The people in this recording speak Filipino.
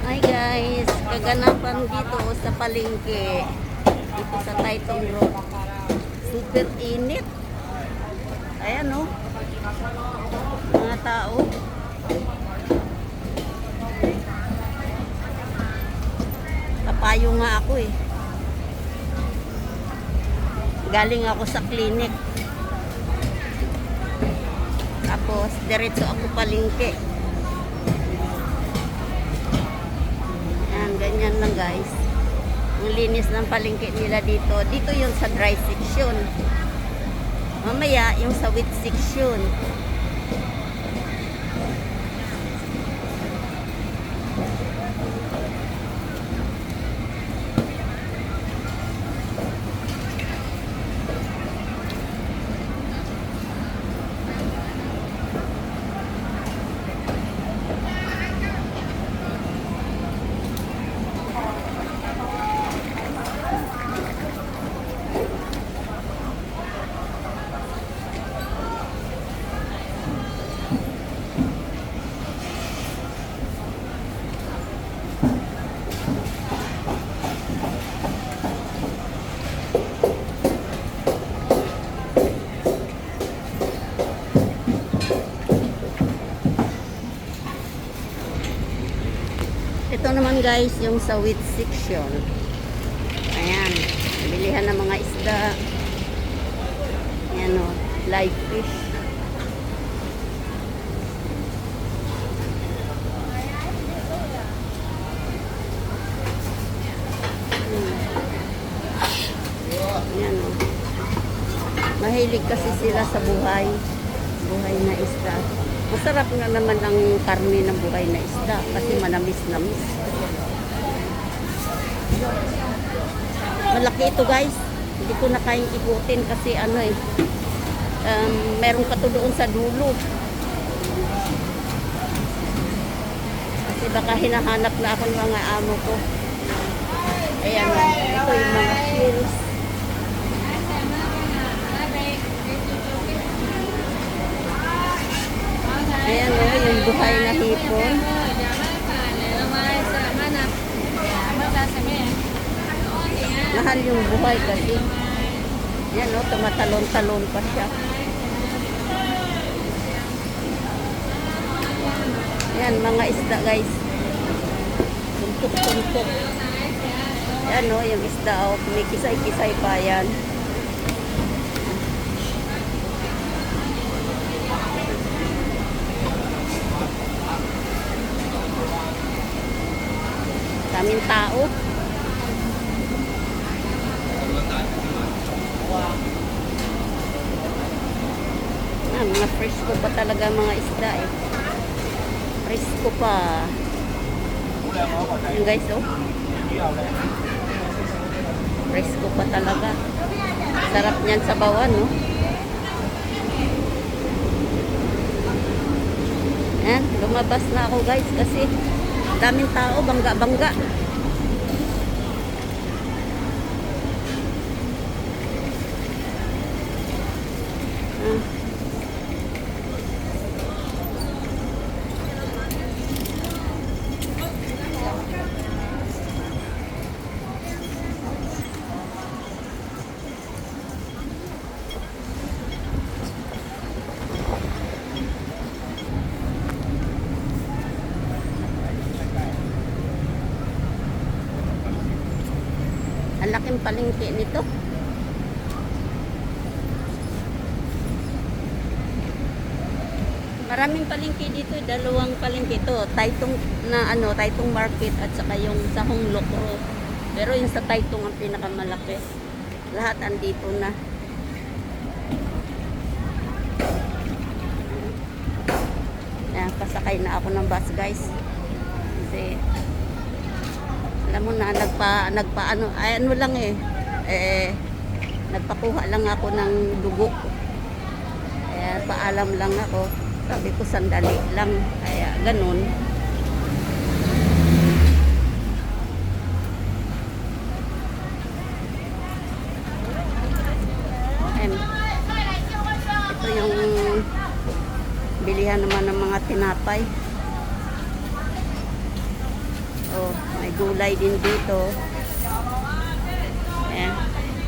Hi guys, kaganapan dito sa palengke. Dito sa Taytong Road. Super init. Ayan o. Mga tao. Kapayo nga ako eh. Galing ako sa clinic. Tapos, diretso ako palengke. Ganyan lang guys. Ang linis ng palengke nila dito. Dito yun sa dry section. Mamaya yung sa wet section. Ito naman guys, yung sa wet section. Ayan, bilihan ng mga isda. Ayan o, live fish. Ayan o. Mahilig kasi sila sa buhay. Buhay na isda. Masarap nga naman ang karne ng buhay na isda kasi manamis-namis. Malaki ito guys. Hindi ko na kayang ikutin kasi ano eh. Meron pa to doon sa dulo. Kasi baka hinahanap na ako ng mga amo ko. Ayan o. Ito yung mga shells. Ayan o, yung buhay na hipon. Mahal yung buhay kasi. Ayan o, tumatalon-talon pa siya. Ayan, mga isda guys. Tuntok-tuntok. Ayan o, yung isda o, may kisay-kisay pa yan. Daming tao. Mga fresco pa talaga mga isda eh. Fresco pa. Yung guys oh. Fresco pa talaga. Sarap niyan sa bawan no. Ayan, lumabas na ako guys kasi daming tao, bangga-bangga. Ang laking palengke nito. Maraming palengke dito, dalawang palengke ito. Taytong na ano, Taytong Market at saka yung sa Honglok Road. Pero yung sa Taytong ang pinakamalaki. Lahat andito na. Ayan, pasakay na ako ng bus guys. Kasi alam mo na, ano lang nagpakuha lang ako ng dugo. Kaya paalam lang ako. Sabi ko sandali lang. Kaya ganun. Ito yung bilihan naman ng mga tinapay. O, gulay din dito.